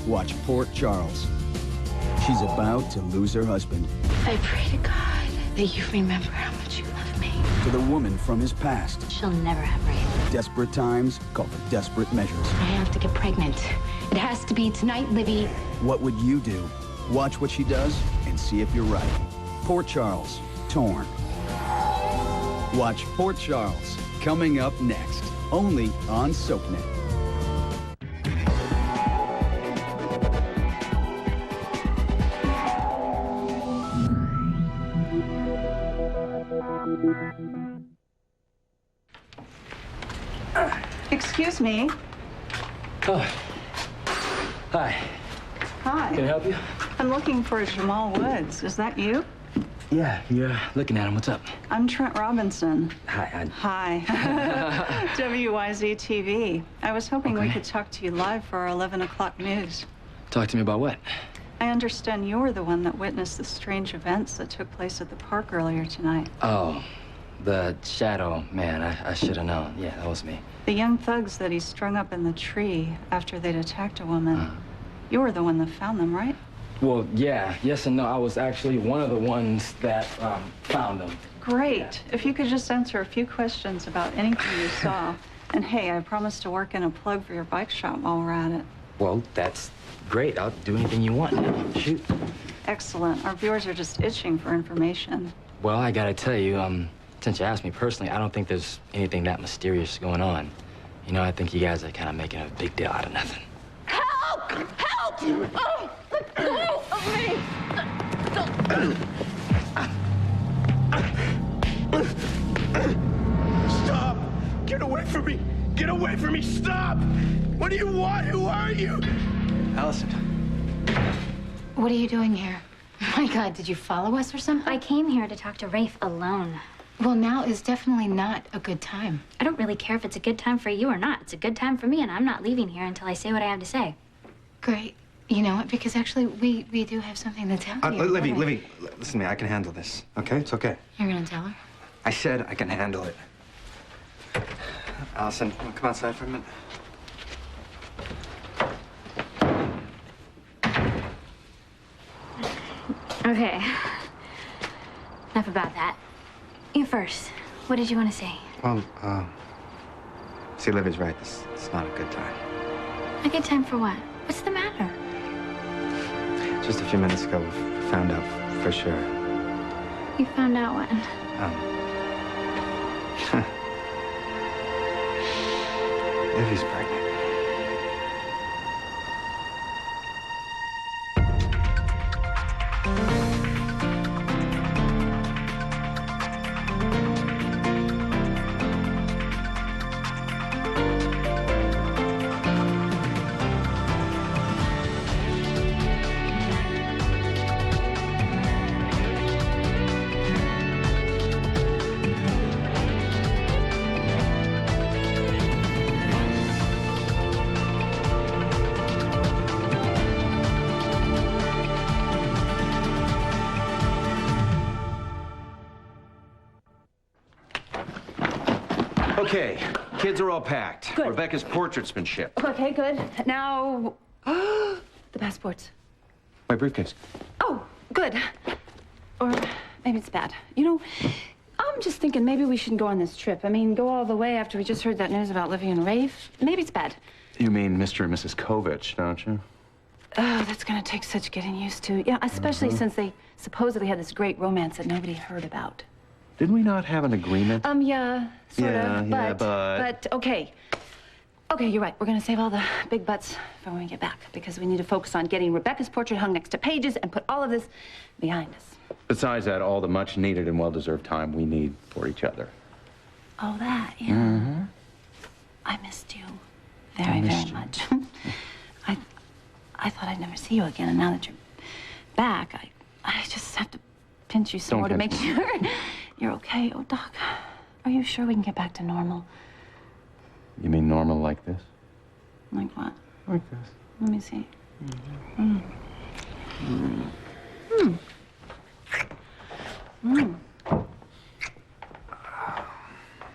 Watch Port Charles. She's about to lose her husband. I pray to God that you remember how much you love me. To the woman from his past. She'll never have Rafe. Desperate times call for desperate measures. I have to get pregnant. It has to be tonight, Livy. What would you do? Watch what she does and see if you're right. Port Charles, Torn. Watch Port Charles, coming up next, only on SoapNet. Excuse me. Oh. Hi. Hi. Can I help you? I'm looking for Jamal Woods. Is that you? Yeah, you're looking at him. What's up? I'm Trent Robinson. Hi. Hi. WYZ TV. I was hoping we could talk to you live for our 11 o'clock news. Talk to me about what? I understand you were the one that witnessed the strange events that took place at the park earlier tonight. Oh, the shadow man. I should have known. Yeah, that was me. The young thugs that he strung up in the tree after they'd attacked a woman. You were the one that found them, right? Well, yeah. Yes and no. I was actually one of the ones that found them. Great. Yeah. If you could just answer a few questions about anything you saw. And hey, I promise to work in a plug for your bike shop while we're at it. Well, that's great. I'll do anything you want. Shoot. Excellent. Our viewers are just itching for information. Well, I gotta tell you, since you asked me personally, I don't think there's anything that mysterious going on. You know, I think you guys are kind of making a big deal out of nothing. Help! Help! Oh, let go of me! Stop! Get away from me! Get away from me! Stop! What do you want? Who are you? Allison. What are you doing here? Oh my God, did you follow us or something? I came here to talk to Rafe alone. Well, now is definitely not a good time. I don't really care if it's a good time for you or not. It's a good time for me, and I'm not leaving here until I say what I have to say. Great. You know what? Because actually, we do have something to tell you. Livy, listen to me. I can handle this, okay? It's okay. You're gonna tell her? I said I can handle it. Allison, wanna come outside for a minute? Okay. Enough about that. You first. What did you want to say? Well, see, Livy's right. It's not a good time. A good time for what? What's the matter? Just a few minutes ago, we found out for sure. You found out when? Livy's pregnant. Okay, kids are all packed. Good. Rebecca's portrait's been shipped. Okay, good. Now, the passports. My briefcase. Oh, good. Or maybe it's bad. You know, I'm just thinking maybe we shouldn't go on this trip. I mean, go all the way after we just heard that news about Livy and Rafe. Maybe it's bad. You mean Mr. and Mrs. Kovich, don't you? Oh, that's gonna take such getting used to. Yeah, especially since they supposedly had this great romance that nobody heard about. Didn't we not have an agreement? Yeah, sort of. Yeah, But okay. Okay, you're right. We're gonna save all the big butts for when we get back because we need to focus on getting Rebecca's portrait hung next to Paige's and put all of this behind us. Besides that, all the much needed and well-deserved time we need for each other. Oh, that, yeah. I missed you very much. I thought I'd never see you again, and now that you're back, I just have to pinch you some more to make sure you're okay. Oh, Doc, are you sure we can get back to normal? You mean normal like this? Like what? Like this. Let me see.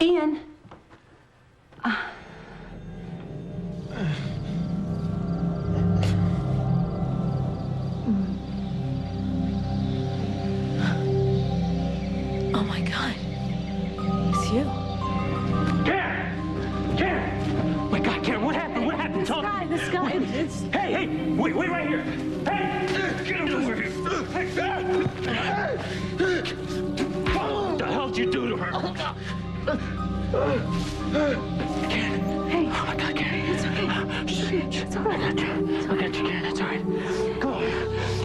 Ian. in the sky. Hey, wait right here. Hey, get over here. What the hell did you do to her? Hey. Oh my God, Karen. It's okay. It's all right. I'll get you, Karen. It's all right.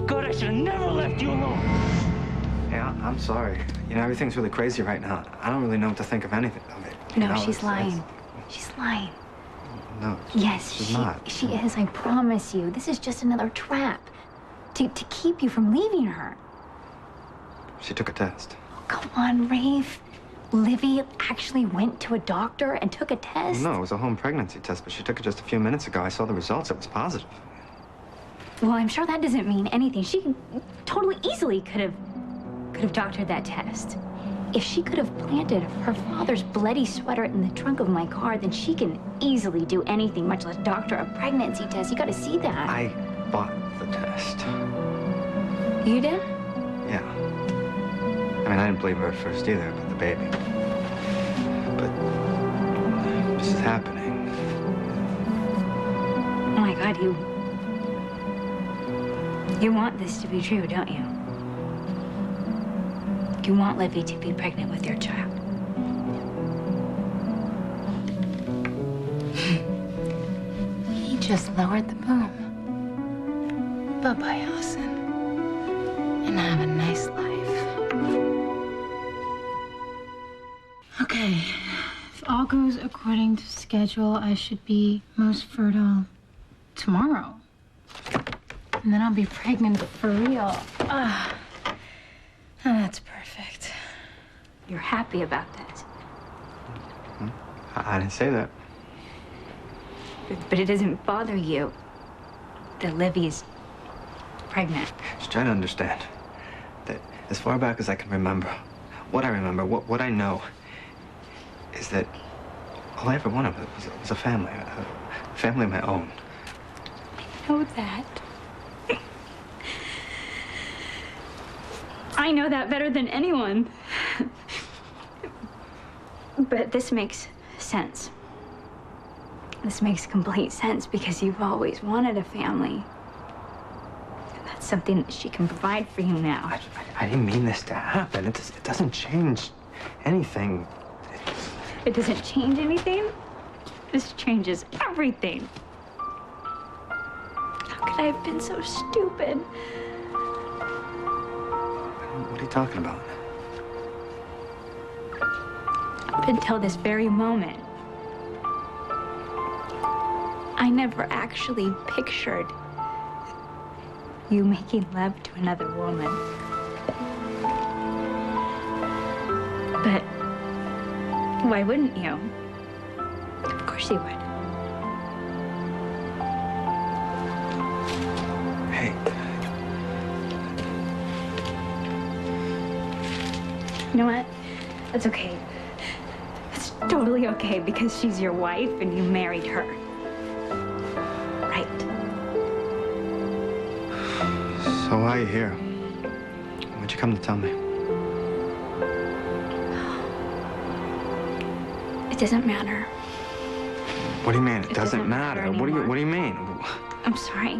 God, I should have never left you alone. Hey, I'm sorry. You know, everything's really crazy right now. I don't really know what to think of anything of it. No, she's lying. She's lying. No. Yes, she's not. She is, I promise you. This is just another trap to keep you from leaving her. She took a test. Oh, come on, Rafe. Livy actually went to a doctor and took a test? No, it was a home pregnancy test, but she took it just a few minutes ago. I saw the results. It was positive. Well, I'm sure that doesn't mean anything. She totally easily could have doctored that test. If she could have planted her father's bloody sweater in the trunk of my car, then she can easily do anything, much less doctor a pregnancy test. You gotta see that. I bought the test. You did? Yeah. I mean, I didn't believe her at first either about the baby. But this is happening. Oh my God, you want this to be true, don't you? You want Livy to be pregnant with your child. He just lowered the boom. Bye-bye, Allison. And have a nice life. Okay. If all goes according to schedule, I should be most fertile tomorrow. And then I'll be pregnant for real. Ah. Oh, that's perfect. You're happy about that. I didn't say that. But it doesn't bother you that Livy's pregnant. Just try to understand that as far back as I can remember, what I remember, what I know, is that all I ever wanted was a family of my own. I know that. I know that better than anyone. But this makes sense. This makes complete sense because you've always wanted a family. And that's something that she can provide for you now. I didn't mean this to happen. It doesn't change anything. It doesn't change anything? This changes everything. How could I have been so stupid? What are you talking about? Up until this very moment, I never actually pictured you making love to another woman. But why wouldn't you? Of course you would. Hey. You know what? That's okay. It's totally okay because she's your wife and you married her. Right. So why are you here? What'd you come to tell me? It doesn't matter. What do you mean? It It doesn't doesn't matter. matter What do anymore. you mean? I'm sorry.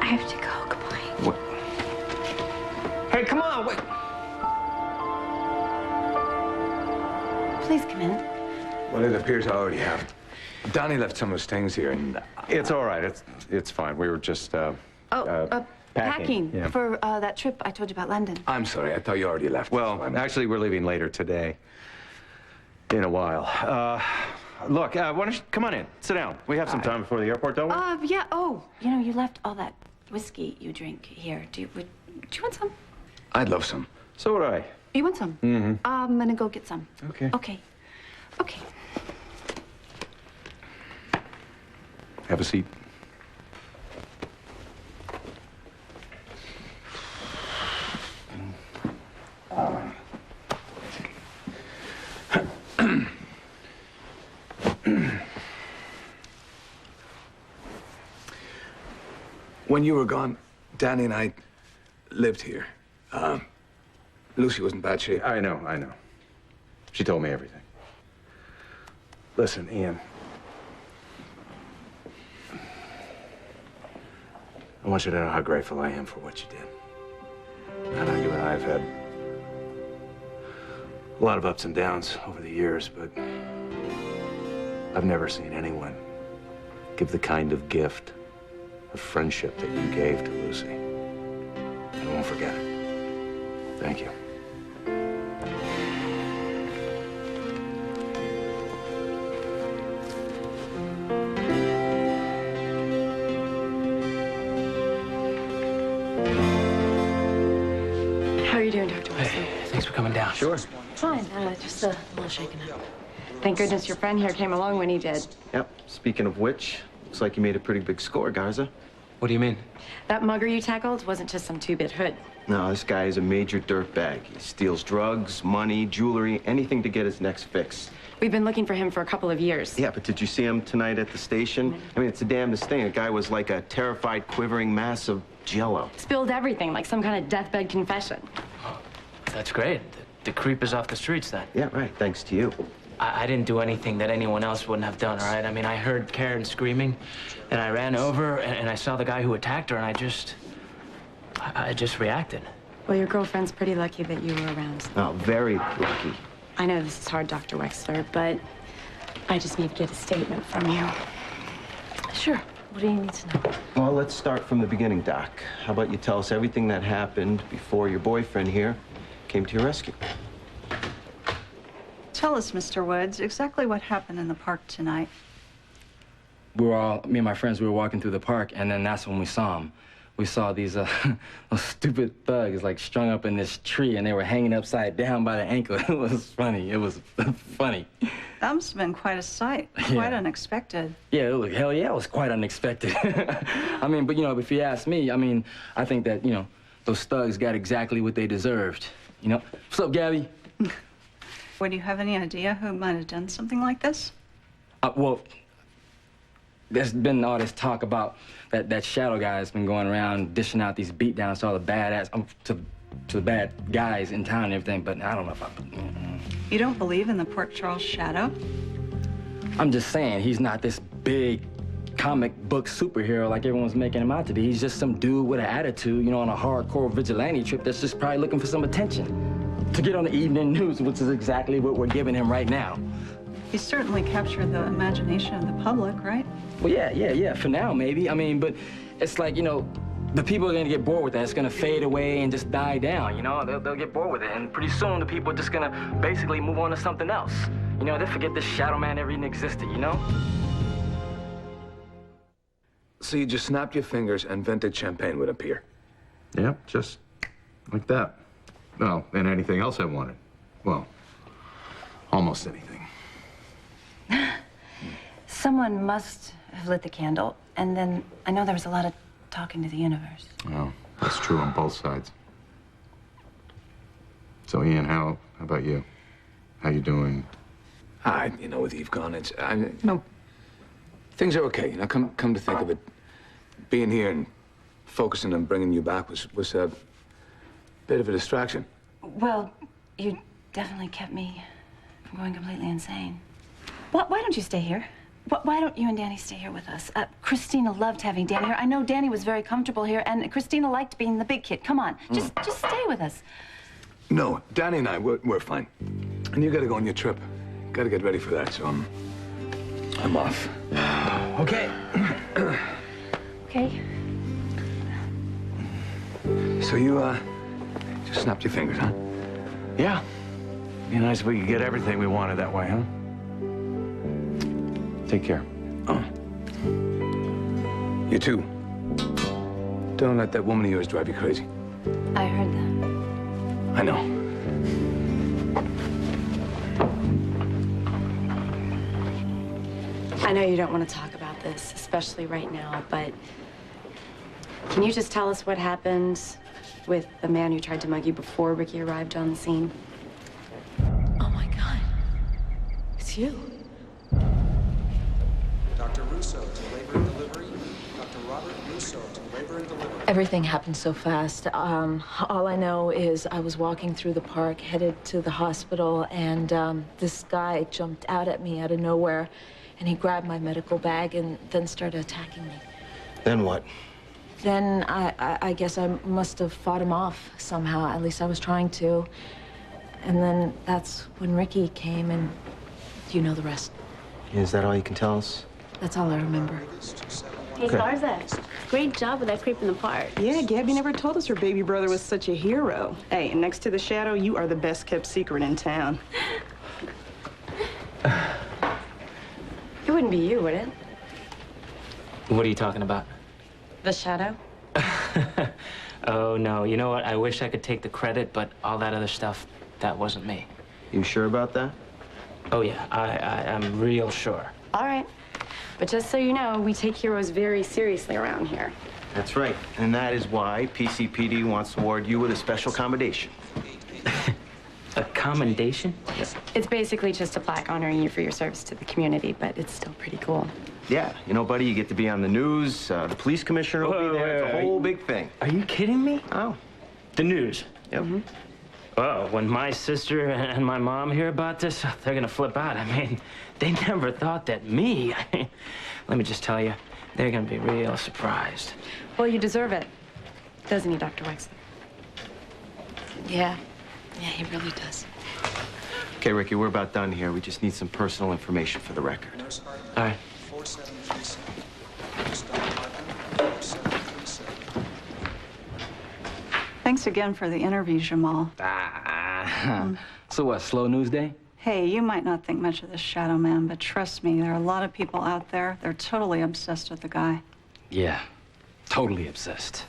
I have to go. Goodbye. What? Hey, come on, wait. Please come in. Well, it appears I already have. Donnie left some of his things here, and it's all right. It's fine. We were just Packing Yeah. for that trip I told you about, London. I'm sorry. I thought you already left. Well, actually, we're leaving later today. In a while. Look, why don't you come on in? Sit down. We have some time before the airport, don't we? Yeah. Oh, you know, you left all that whiskey you drink here. Do you want some? I'd love some. So would I. You want some? Mm-hmm. I'm gonna go get some. Okay. Okay. Okay. Have a seat. When you were gone, Danny and I lived here. Lucy was in bad shape. I know. She told me everything. Listen, Ian, want you to know how grateful I am for what you did. I know you and I have had a lot of ups and downs over the years, but I've never seen anyone give the kind of gift of friendship that you gave to Lucy. I won't forget it. Thank you. How are you doing, Dr. Wilson? Hey, thanks for coming down. Sure. Fine, just a little shaken up. Thank goodness your friend here came along when he did. Yep. Speaking of which, looks like you made a pretty big score, Garza. What do you mean? That mugger you tackled wasn't just some two-bit hood. No, this guy is a major dirtbag. He steals drugs, money, jewelry, anything to get his next fix. We've been looking for him for a couple of years. Yeah, but did you see him tonight at the station? I mean, it's the damnedest thing. The guy was like a terrified, quivering mass of jello. Spilled everything, like some kind of deathbed confession. That's great. The creep is off the streets then. Yeah, right. Thanks to you. I didn't do anything that anyone else wouldn't have done, all right? I mean, I heard Karen screaming, and I ran over, and I saw the guy who attacked her, and I just reacted. Well, your girlfriend's pretty lucky that you were around. Oh, very lucky. I know this is hard, Dr. Wexler, but I just need to get a statement from you. Sure. What do you need to know? Well, let's start from the beginning, Doc. How about you tell us everything that happened before your boyfriend here came to your rescue? Tell us, Mr. Woods, exactly what happened in the park tonight. Me and my friends, we were walking through the park, and then that's when we saw him. We saw these those stupid thugs, like, strung up in this tree, and they were hanging upside down by the ankle. It was funny. It was funny. That must have been quite a sight. Yeah. Quite unexpected. Yeah, hell yeah, it was quite unexpected. I mean, but, if you ask me, I mean, I think that, those thugs got exactly what they deserved. What's up, Gabby? Would you have any idea who might have done something like this? Well, there's been all this talk about that shadow guy that's been going around dishing out these beatdowns to all the badass, to the bad guys in town and everything, but I don't know if You don't believe in the Port Charles Shadow? I'm just saying, he's not this big comic book superhero like everyone's making him out to be. He's just some dude with an attitude, on a hardcore vigilante trip that's just probably looking for some attention. To get on the evening news, which is exactly what we're giving him right now. He certainly captured the imagination of the public, right? Well, yeah, for now, maybe. I mean, but it's like, the people are gonna get bored with that. It's gonna fade away and just die down, They'll get bored with it, and pretty soon the people are just gonna basically move on to something else. They forget this shadow man ever even existed, So you just snapped your fingers and vintage champagne would appear? Yep, just like that. Well, and anything else I wanted. Well, almost anything. Someone must have lit the candle, and then I know there was a lot of talking to the universe. Well, that's true on both sides. So, Ian, how about you? How you doing? With Eve gone, things are okay. Come to think of it, being here and focusing on bringing you back was a bit of a distraction. Well, you definitely kept me from going completely insane. Why don't you stay here? Why don't you and Danny stay here with us? Christina loved having Danny here. I know Danny was very comfortable here, and Christina liked being the big kid. Come on, just stay with us. No, Danny and I, we're fine. And you gotta go on your trip. Gotta get ready for that, so I'm off. Okay. Okay. So you, just snapped your fingers, huh? Yeah. Be nice if we could get everything we wanted that way, huh? Take care. Oh. You too. Don't let that woman of yours drive you crazy. I heard that. I know. I know you don't want to talk about this, especially right now, but can you just tell us what happened with the man who tried to mug you before Ricky arrived on the scene? Oh, my God. It's you. Dr. Russo to labor and delivery. Dr. Robert Russo to labor and delivery. Everything happened so fast. All I know is I was walking through the park, headed to the hospital, and this guy jumped out at me out of nowhere, and he grabbed my medical bag and then started attacking me. Then what? then I guess I must have fought him off somehow. At least I was trying to. And then that's when Ricky came, and you know the rest. Is that all you can tell us? That's all I remember. Hey, Garza, great job with that creep in the park. Yeah, Gabby never told us her baby brother was such a hero. Hey, and next to the Shadow, you are the best kept secret in town. It wouldn't be you, would it? What are you talking about? The Shadow? Oh, no. You know what? I wish I could take the credit, but all that other stuff, that wasn't me. You sure about that? Oh, yeah. I'm real sure. All right. But just so you know, we take heroes very seriously around here. That's right. And that is why PCPD wants to award you with a special commendation. A commendation? It's basically just a plaque honoring you for your service to the community, but it's still pretty cool. Yeah, you know, buddy, you get to be on the news. The police commissioner will be there. It's a whole big thing. Are you kidding me? Oh. The news? Yep. Mm-hmm. Oh, when my sister and my mom hear about this, they're gonna flip out. I mean, they never thought that me. Let me just tell you, they're gonna be real surprised. Well, you deserve it. Doesn't he, Dr. Wexler? Yeah. Yeah, he really does. Okay, Ricky, we're about done here. We just need some personal information for the record. All right. 4737. Thanks again for the interview, Jamal. So what, slow news day? Hey, you might not think much of this Shadow Man, but trust me, there are a lot of people out there. They're totally obsessed with the guy. Yeah, totally obsessed.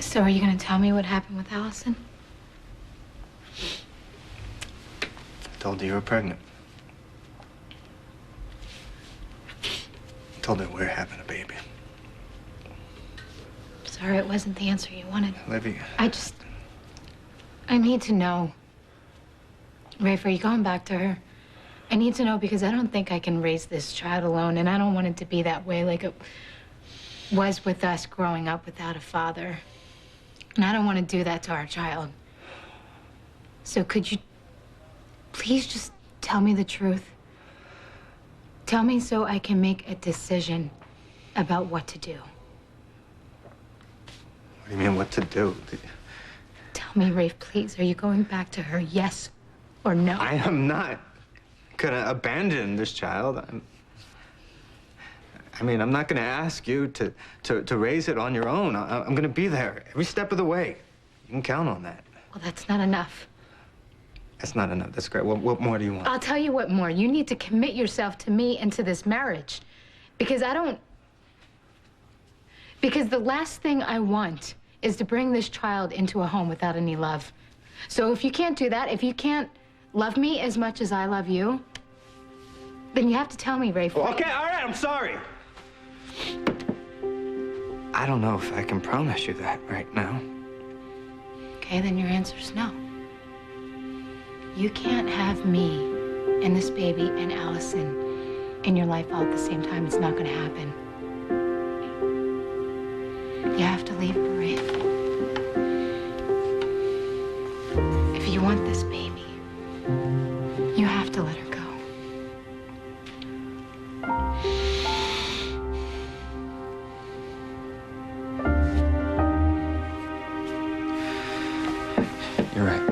So are you gonna tell me what happened with Allison? I told her you were pregnant. I told her we're having a baby. Sorry, it wasn't the answer you wanted. Olivia. I need to know. Rafe, are you going back to her? I need to know because I don't think I can raise this child alone, and I don't want it to be that way like it was with us growing up without a father. And I don't want to do that to our child. So could you please just tell me the truth? Tell me so I can make a decision about what to do. What do you mean, what to do? Tell me, Rafe, please. Are you going back to her, yes or no? I am not gonna abandon this child. I'm not gonna ask you to raise it on your own. I'm gonna be there every step of the way. You can count on that. Well, that's not enough. That's not enough. That's great. What more do you want? I'll tell you what more. You need to commit yourself to me and to this marriage. Because because the last thing I want is to bring this child into a home without any love. So if you can't do that, if you can't love me as much as I love you, then you have to tell me, Rafe. Okay, all right, I'm sorry. I don't know if I can promise you that right now. Okay, then your answer's no. You can't have me and this baby and Allison in your life all at the same time. It's not gonna happen. You have to leave her, Rafe. If you want this baby, you have to let her go. You're right.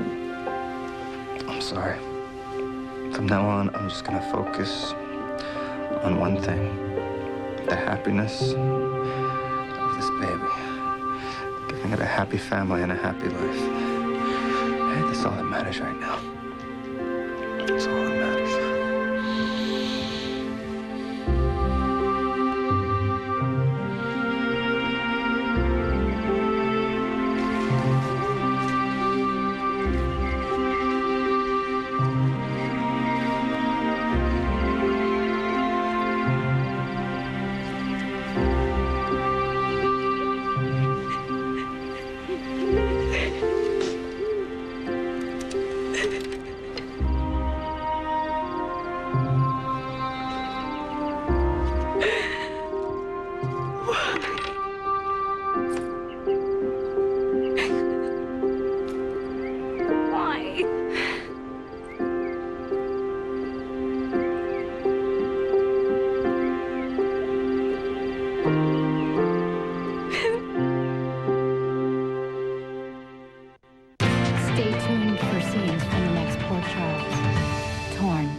I'm sorry. From now on, I'm just gonna focus on one thing. The happiness of this baby. Giving it a happy family and a happy life. Hey, that's all that matters right now. That's all that matters. Why? Stay tuned for scenes from the next Port Charles. Torn.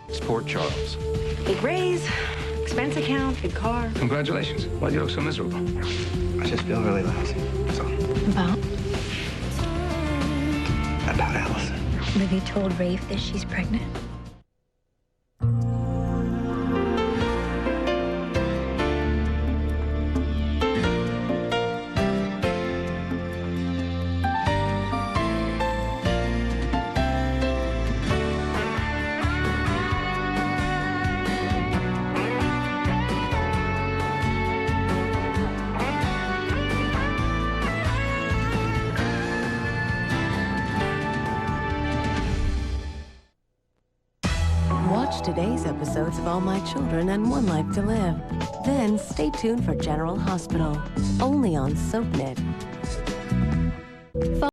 It's Port Charles. Big raise, expense account, big car. Congratulations. Why do you look so miserable? I just feel really lousy. That's all. About? About Allison. Livy told Rafe that she's pregnant. Watch today's episodes of All My Children and One Life to Live. Then stay tuned for General Hospital, only on SoapNet.